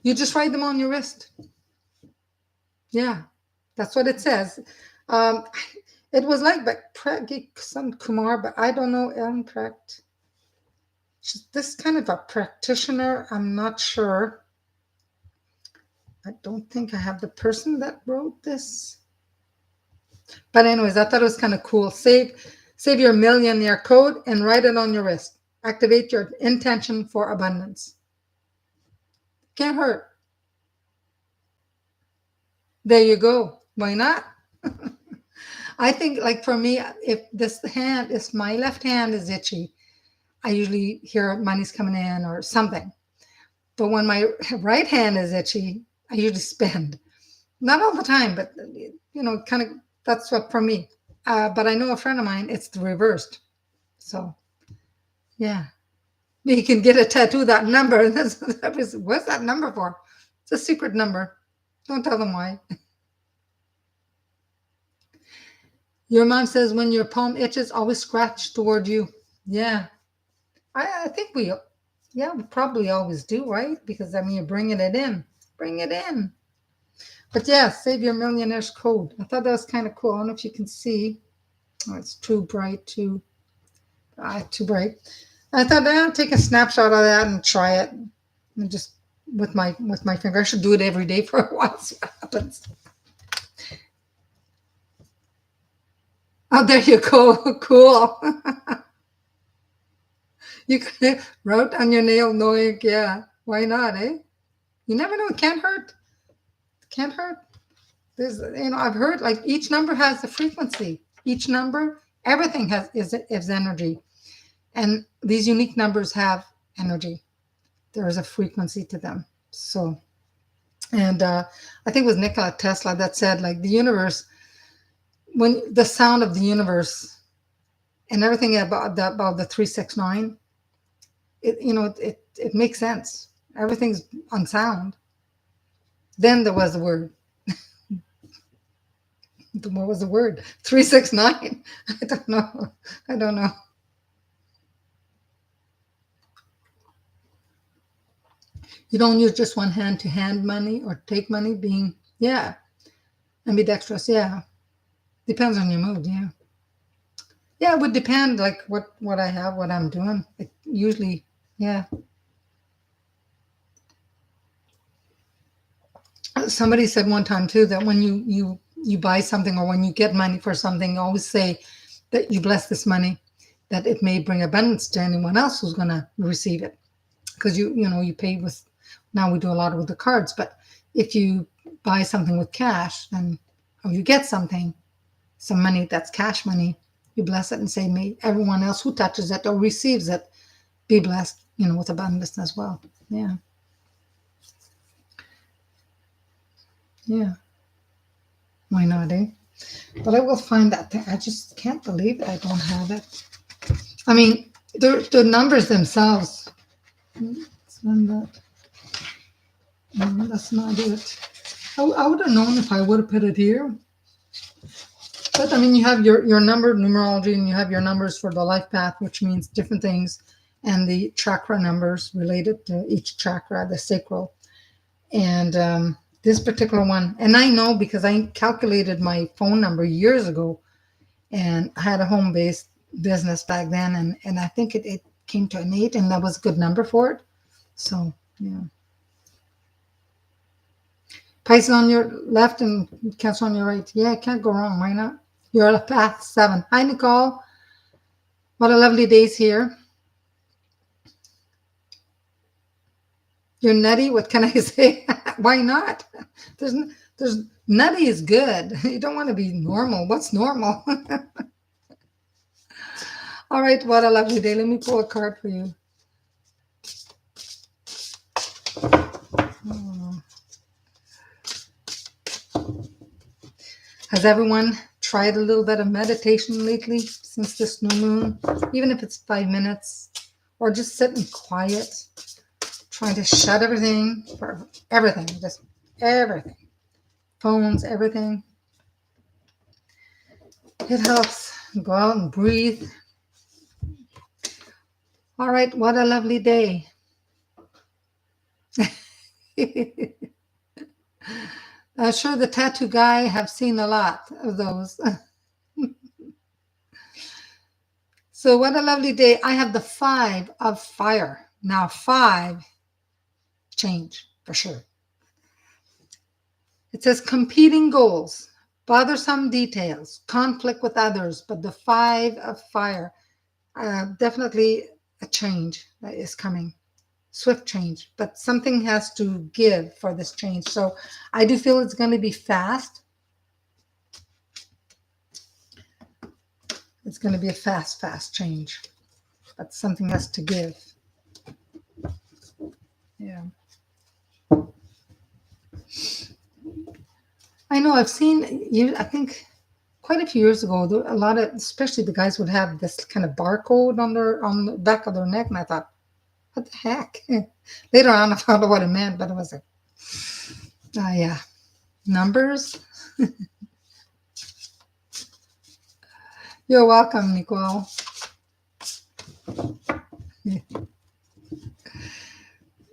You just write them on your wrist. Yeah, that's what it says. Um, it was like some Kumar, but I don't know. This kind of a practitioner. I'm not sure. I don't think I have the person that wrote this. But anyways, I thought it was kind of cool. Save your millionaire code and write it on your wrist. Activate your intention for abundance. Can't hurt. There you go. Why not? I think, like for me, if my left hand is itchy, I usually hear money's coming in or something. But when my right hand is itchy, I usually spend. Not all the time, but kind of that's what for me. But I know a friend of mine, it's the reversed. So, yeah, you can get a tattoo that number. What's that number for? It's a secret number. Don't tell them why. Your mom says when your palm itches, always scratch toward you. Yeah, I think we probably always do, right? Because I mean, you're bringing it in. Bring it in. But yeah, save your millionaire's code. I thought that was kind of cool. I don't know if you can see. Oh, it's too bright, too bright. I thought I'll take a snapshot of that and try it, and just with my finger. I should do it every day for a while. See what happens. Oh, there you go. Cool. You can wrote on your nail, knowing, yeah, why not, eh? You never know. It can't hurt. It can't hurt. There's, I've heard like each number has a frequency. Each number, everything is energy, and these unique numbers have energy. There is a frequency to them. So, and I think it was Nikola Tesla that said like the universe, when the sound of the universe and everything about the 369, it makes sense. Everything's on sound. Then there was the word. What was the word? 369. I don't know. I don't know. You don't use just one hand to hand money or take money, being, yeah, ambidextrous, yeah. Depends on your mood, yeah. Yeah, it would depend, like what I have, what I'm doing. It usually, yeah. Somebody said one time too that when you buy something or when you get money for something, you always say that you bless this money, that it may bring abundance to anyone else who's going to receive it. Because you pay with, now we do a lot with the cards, but if you buy something with cash, then, or you get something, some money that's cash money, you bless it and say, may everyone else who touches it or receives it be blessed, with abundance as well. Yeah. Yeah. Why not, eh? But I will find that thing. I just can't believe it. I don't have it. I mean, the numbers themselves. Send that. No, that's not it. I would have known if I would have put it here. But I mean, you have your number numerology, and you have your numbers for the life path, which means different things, and the chakra numbers related to each chakra, the sacral, and this particular one. And I know because I calculated my phone number years ago, and I had a home-based business back then, and I think it came to an 8, and that was a good number for it. So yeah. Pisces on your left and Cancer on your right. Yeah, can't go wrong. Why not? You're at path 7. Hi, Nicole. What a lovely day's here. You're nutty. What can I say? Why not? There's nutty is good. You don't want to be normal. What's normal? All right. What a lovely day. Let me pull a card for you. Has everyone tried a little bit of meditation lately since this new moon? Even if it's 5 minutes, or just sitting quiet, trying to shut everything, for everything, just everything, phones, everything. It helps. Go out and breathe. All right, what a lovely day. I'm sure the tattoo guy have seen a lot of those. So what a lovely day. I have the 5 of fire. Now 5, change for sure. It says competing goals, bothersome details, conflict with others, but the 5 of fire, definitely a change that is coming. Swift change, but something has to give for this change. So I do feel it's going to be fast. It's going to be a fast change, but something has to give. Yeah. I know I've seen you, I think quite a few years ago, a lot of, especially the guys would have this kind of barcode on the back of their neck. And I thought, what the heck? Later on, I found out what it meant, but it was like, yeah, numbers. You're welcome, Nicole.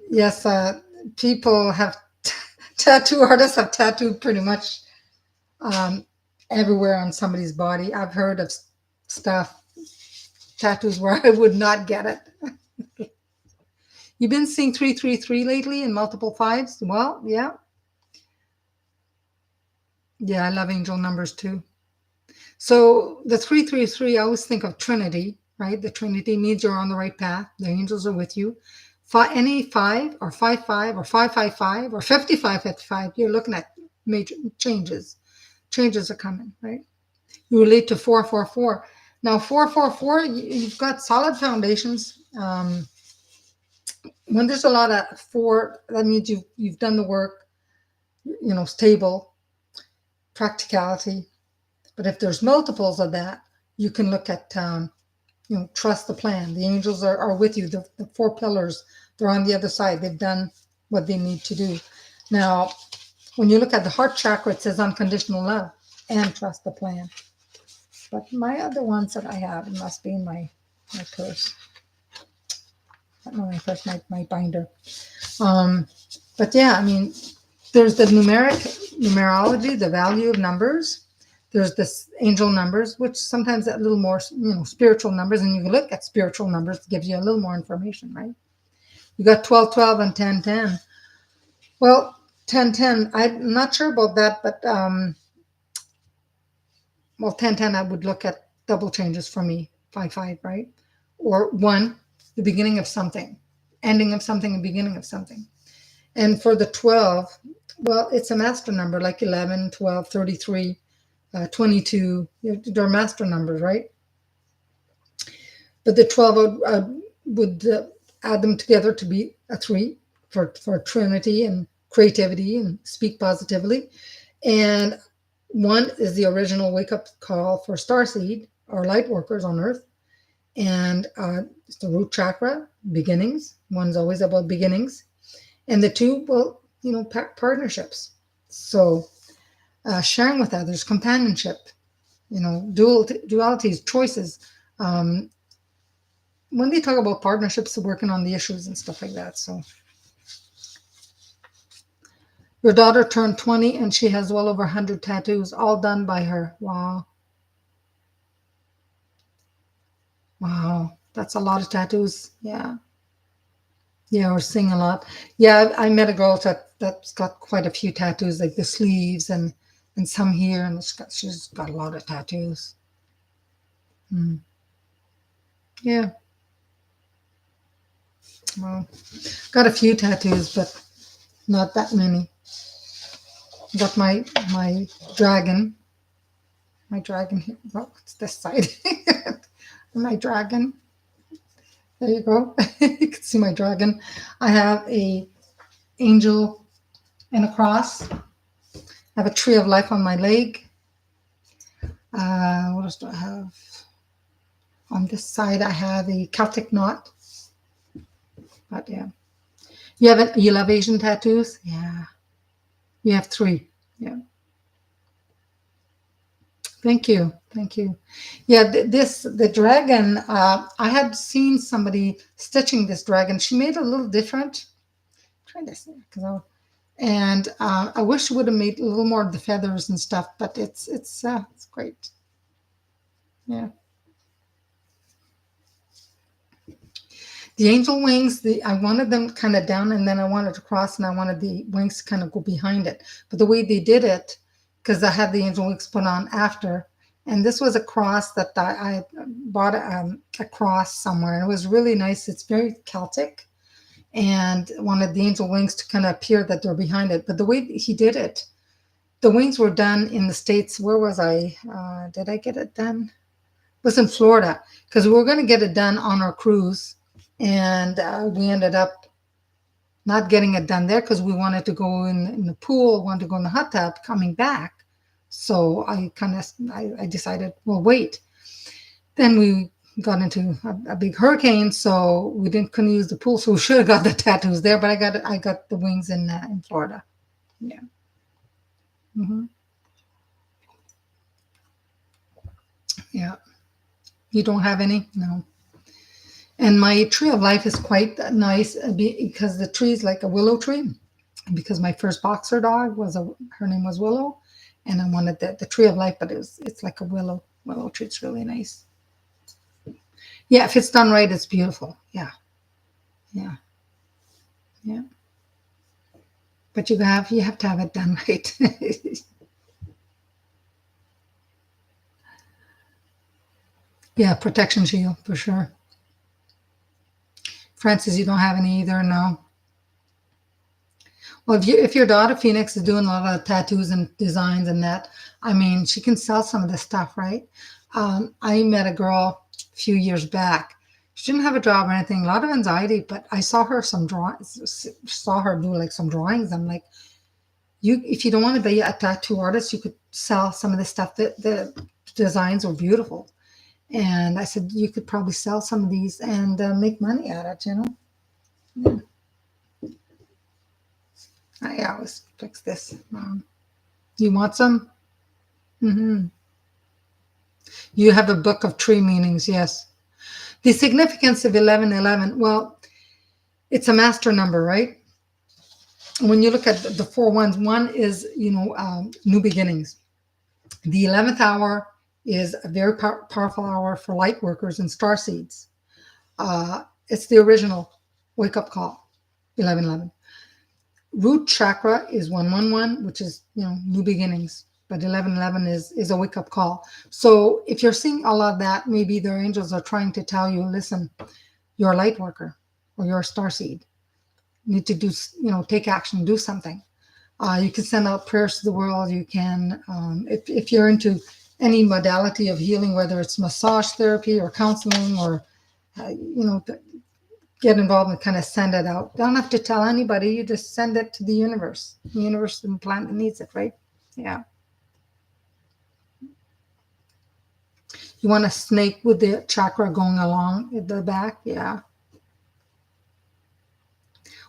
Yes, people have Tattoo artists have tattooed pretty much um, everywhere on somebody's body. I've heard of stuff, tattoos where I would not get it. You've been seeing 333 lately and multiple fives? Well, yeah. Yeah, I love angel numbers too. So the 333, I always think of Trinity, right? The Trinity means you're on the right path. The angels are with you. Any five or 55 or 555 or 5555, you're looking at major changes. Changes are coming, right? You relate to 444. Now, 444, you've got solid foundations. When there's a lot of four, that means you've done the work, stable, practicality. But if there's multiples of that, you can look at, trust the plan. The angels are with you. The four pillars, they're on the other side. They've done what they need to do. Now, when you look at the heart chakra, it says unconditional love and trust the plan. But my other ones that I have, it must be in my purse. Not my purse, my binder. But yeah, I mean, there's the numerology, the value of numbers. There's this angel numbers, which sometimes a little more, spiritual numbers, and you can look at spiritual numbers, it gives you a little more information, right? You got 1212 and 1010. Well, 1010, I'm not sure about that, but 1010, I would look at double changes for me, 55, right? Or 1, the beginning of something, ending of something, and beginning of something. And for the 12, well, it's a master number like 11, 12, 33, 22. They're master numbers, right? But the 12 would add them together to be a 3 for Trinity and creativity and speak positively. And 1 is the original wake-up call for starseed or light workers on Earth. And it's the root chakra, beginnings. 1's always about beginnings. And the 2, well, partnerships. So sharing with others, companionship, dualities, choices. When they talk about partnerships, working on the issues and stuff like that. So your daughter turned 20 and she has well over 100 tattoos, all done by her. Wow. Wow. That's a lot of tattoos. Yeah. Yeah, we're seeing a lot. Yeah, I met a girl that's got quite a few tattoos, like the sleeves and some here, and she's got a lot of tattoos. Yeah. Well, got a few tattoos, but not that many. Got my dragon. My dragon here. Well, it's this side. My dragon. There you go. You can see my dragon. I have a angel and a cross. I have a tree of life on my leg. What else do I have? On this side, I have a Celtic knot. But yeah. You love Asian tattoos? Yeah. You have 3. Yeah. Thank you. Thank you. Yeah, the dragon, I had seen somebody stitching this dragon. She made it a little different. Try this. And I wish she would have made a little more of the feathers and stuff, but it's great. Yeah. The angel wings, I wanted them kind of down, and then I wanted to cross, and I wanted the wings to kind of go behind it. But the way they did it, because I had the angel wings put on after, and this was a cross that I bought a cross somewhere, and it was really nice. It's very Celtic, and wanted the angel wings to kind of appear that they're behind it. But the way he did it, the wings were done in the States. Where was I? Did I get it done? It was in Florida, because we were going to get it done on our cruise. And we ended up not getting it done there because we wanted to go in the pool, wanted to go in the hot tub coming back. So I decided, well, wait. Then we got into a big hurricane, so we couldn't use the pool. So we should have got the tattoos there, but I got the wings in Florida. Yeah. Mm-hmm. Yeah. You don't have any? No. And my tree of life is quite nice because the tree is like a willow tree. because my first boxer dog was her name was Willow, and I wanted the tree of life, but it's like a willow tree. It's really nice. Yeah, if it's done right, it's beautiful. Yeah, yeah, yeah. But you have to have it done right. Yeah, protection shield for sure. Francis, you don't have any either, no. Well, if your daughter Phoenix is doing a lot of tattoos and designs and that, I mean, she can sell some of this stuff, right? I met a girl a few years back. She didn't have a job or anything, a lot of anxiety, but I saw her some drawings, saw her do like some drawings. I'm like, you, if you don't want to be a tattoo artist, you could sell some of this stuff. The designs are beautiful, and I said you could probably sell some of these and make money at it. I always fix this. You want some? Hmm. You have a book of tree meanings, yes. The significance of 1111, well, it's a master number, right? When you look at the four ones, one is, new beginnings. The 11th hour is a very powerful hour for light workers and star seeds. It's the original wake up call, 1111. Root chakra is 111, which is, new beginnings. But 1111 is a wake up call. So if you're seeing all of that, maybe their angels are trying to tell you, listen, you're a light worker or you're a star seed. You need to do, take action, do something. You can send out prayers to the world. You can, if you're into any modality of healing, whether it's massage therapy or counseling or, get involved and kind of send it out. Don't have to tell anybody. You just send it to the universe. The universe and planet needs it, right? Yeah. You want a snake with the chakra going along at the back? Yeah.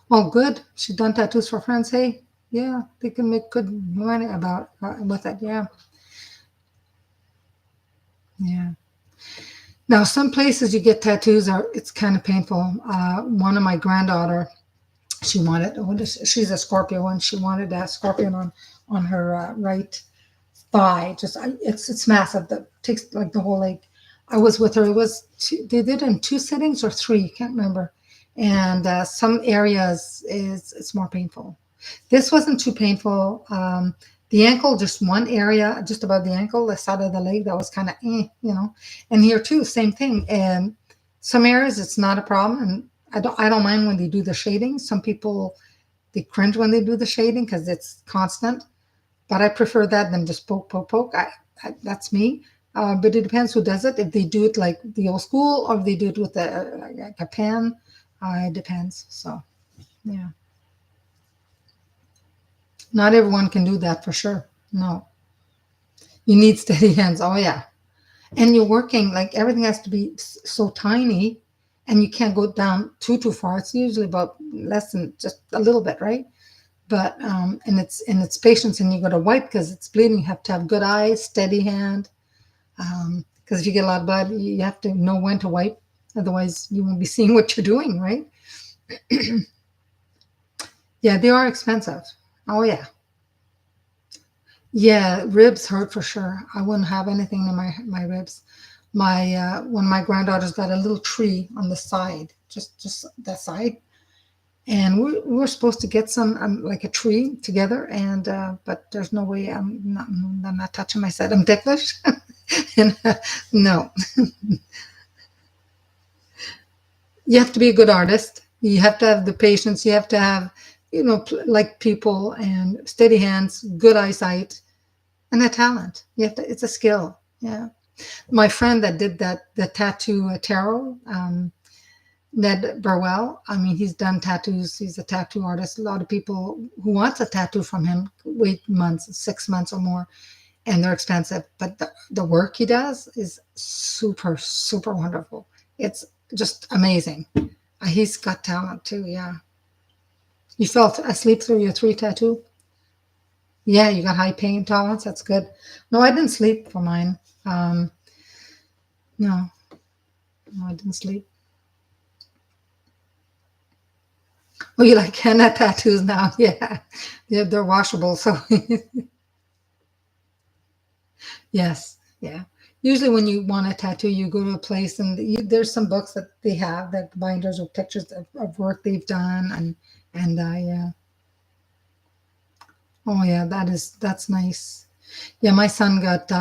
Well, good. She's done tattoos for friends. Hey, yeah, they can make good money about with it. Yeah, yeah. Now, some places you get tattoos are it's kind of painful. One of my granddaughter, she wanted. She's a Scorpio, and she wanted a scorpion on her right thigh. Just it's massive. That takes like the whole leg. I was with her. It was they did it in two sittings or three. Can't remember. And some areas is it's more painful. This wasn't too painful. The ankle, just one area, just above the ankle, the side of the leg, that was kind of, And here too, same thing. And some areas, it's not a problem. And I don't mind when they do the shading. Some people, they cringe when they do the shading because it's constant. But I prefer that than just poke, poke, poke. That's me. But it depends who does it. If they do it like the old school or if they do it with like a pen, it depends. So, yeah. Not everyone can do that for sure. No. You need steady hands. Oh, yeah. And you're working, like everything has to be so tiny and you can't go down too far. It's usually about less than just a little bit, right? But and it's patience, and you got to wipe because it's bleeding. You have to have good eyes, steady hand. Because if you get a lot of blood, you have to know when to wipe. Otherwise, you won't be seeing what you're doing, right? Yeah, they are expensive. Oh yeah, yeah. Ribs hurt for sure. I wouldn't have anything in my ribs. My one of my granddaughters got a little tree on the side, just that side, and we're supposed to get some like a tree together, and but there's no way I'm not touching my set. I'm ticklish, and no. You have to be a good artist. You have to have the patience. You have to have, like people and steady hands, good eyesight, and a talent. You have to. It's a skill. Yeah. My friend that did the tattoo tarot, Ned Burwell. I mean, he's done tattoos. He's a tattoo artist. A lot of people who wants a tattoo from him wait months, 6 months or more, and they're expensive. But the work he does is super, super wonderful. It's just amazing. He's got talent too. Yeah. You fell asleep through your three tattoo? Yeah, you got high pain tolerance. That's good. No, I didn't sleep for mine. No, no, I didn't sleep. Oh, you like henna tattoos now? Yeah. Yeah, they're washable. So, yes. Yeah. Usually, when you want a tattoo, you go to a place and there's some books that they have that binders with pictures of work they've done. And yeah. Oh, yeah. That's nice. Yeah. My son got,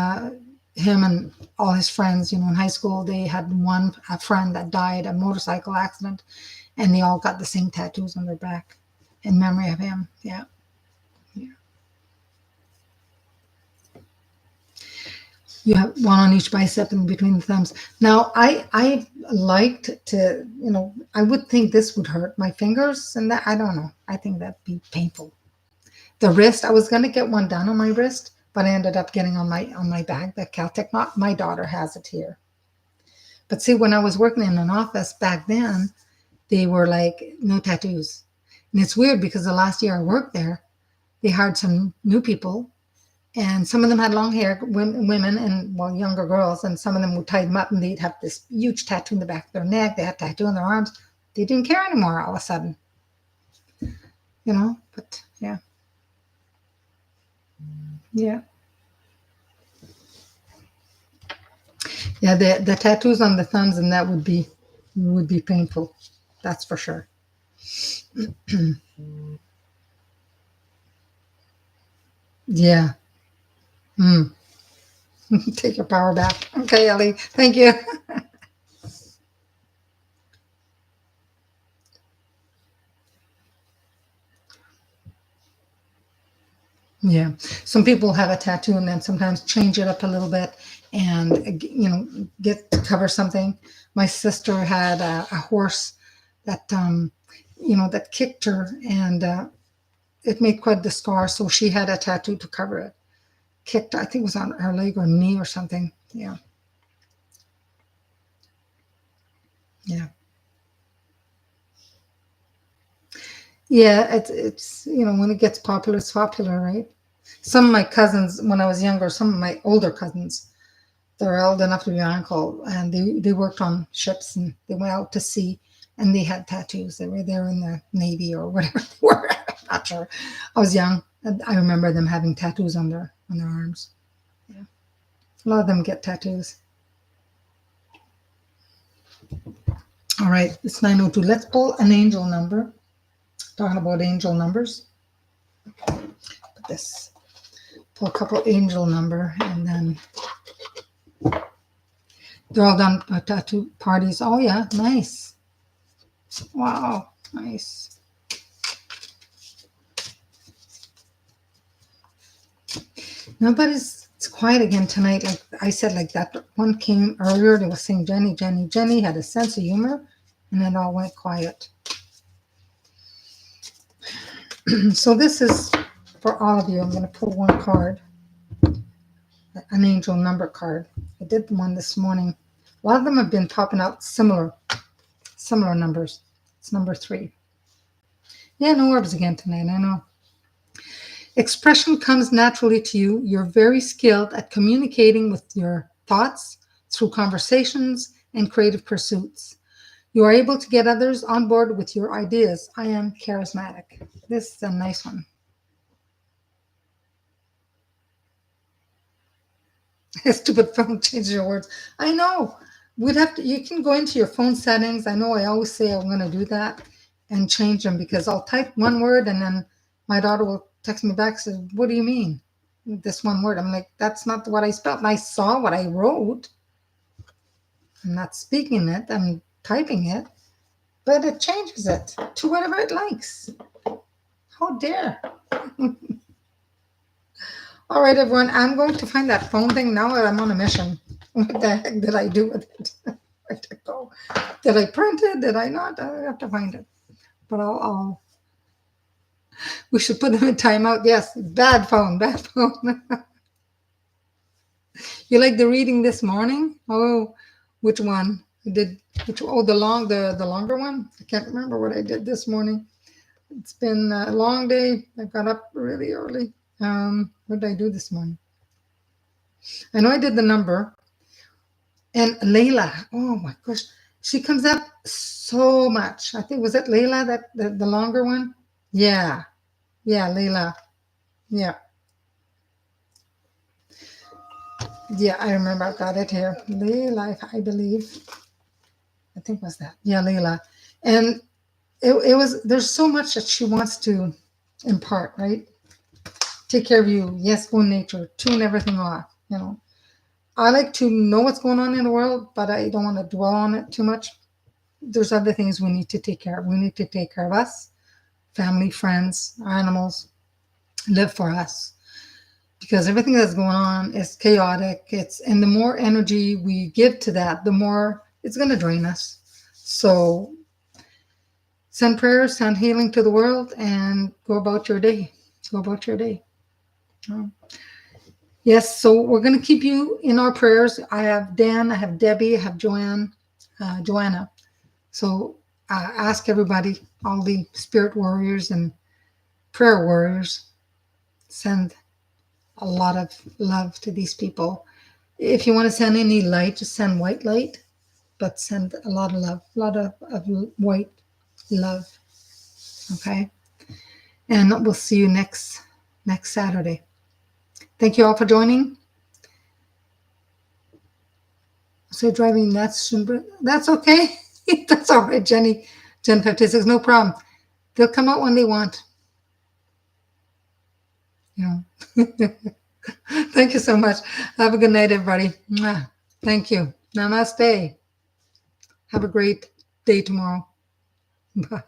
him and all his friends, in high school, they had a friend that died a motorcycle accident, and they all got the same tattoos on their back in memory of him. Yeah. Yeah. You have one on each bicep and between the thumbs. Now, I liked to, I would think this would hurt my fingers, and that I don't know. I think that'd be painful. The wrist, I was gonna get one done on my wrist, but I ended up getting on my back. The Caltech. Not my daughter has it here, but see, when I was working in an office back then, they were like no tattoos, and it's weird because the last year I worked there, they hired some new people. And some of them had long hair, women, and well, younger girls, and some of them would tie them up and they'd have this huge tattoo in the back of their neck. They had tattoo on their arms. They didn't care anymore all of a sudden, But yeah, yeah, yeah. The tattoos on the thumbs and that would be painful. That's for sure. Yeah. Mm. Take your power back. Okay, Ellie. Thank you. Yeah. Some people have a tattoo and then sometimes change it up a little bit and, get to cover something. My sister had a horse that, that kicked her and it made quite the scar. So she had a tattoo to cover it. Kicked, I think it was on her leg or knee or something. Yeah. Yeah. Yeah. It's, when it gets popular, it's popular, right? Some of my cousins, when I was younger, some of my older cousins, they're old enough to be my uncle, and they worked on ships and they went out to sea, and they had tattoos. They were there in the Navy or whatever they were. I'm not sure. I was young, and I remember them having tattoos on their arms. Yeah, a lot of them get tattoos. All right, it's 9:02. Let's pull an angel number. Talking about angel numbers. Put this. Pull a couple angel number, and then they're all done tattoo parties. Oh yeah, nice. Wow, nice. Nobody's. It's quiet again tonight. Like I said, like that one came earlier. They were saying Jenny, Jenny, Jenny had a sense of humor, and then all went quiet. So this is for all of you. I'm going to pull one card, an angel number card. I did one this morning. A lot of them have been popping out similar numbers. It's number 3. Yeah, no orbs again tonight. I know. Expression comes naturally to you. You're very skilled at communicating with your thoughts through conversations and creative pursuits. You are able to get others on board with your ideas. I am charismatic. This is a nice one. Stupid phone changes your words. I know. You can go into your phone settings. I know I always say I'm going to do that and change them because I'll type one word and then my daughter will text me back and say, what do you mean? This one word. I'm like, that's not what I spelled. And I saw what I wrote. I'm not speaking it. I'm typing it, but it changes it to whatever it likes. How dare. All right, everyone. I'm going to find that phone thing now that I'm on a mission. What the heck did I do with it? Where'd it go? Did I print it? Did I not? I have to find it. But we should put them in timeout. Yes, bad phone, bad phone. You like the reading this morning? Oh, which one? I did the longer one? I can't remember what I did this morning. It's been a long day. I got up really early. What did I do this morning? I know I did the number. And Layla, oh my gosh, She comes up so much. I think was it Layla that the longer one? Yeah, yeah, Layla. Yeah, yeah. I remember. I've got it here. Layla, I believe. I think was that. Yeah, Layla. And it was. There's so much that she wants to impart. Right. Take care of you. Yes, go in nature. Tune everything off. You know. I like to know what's going on in the world, but I don't want to dwell on it too much. There's other things we need to take care of. We need to take care of us, family, friends, animals, live for us. Because everything that's going on is chaotic. And the more energy we give to that, the more it's going to drain us. So send prayers, send healing to the world, and go about your day. Go about your day. Oh. Yes, so we're going to keep you in our prayers. I have Dan, I have Debbie, I have Joanna. So ask everybody, all the spirit warriors and prayer warriors, send a lot of love to these people. If you want to send any light, just send white light, but send a lot of love, a lot of white love. Okay, and we'll see you next Saturday. Thank you all for joining. So driving that's okay. That's all right, Jenny. Jen 56, no problem. They'll come out when they want. You know. Thank you so much. Have a good night, everybody. Mwah. Thank you. Namaste. Have a great day tomorrow. Bye.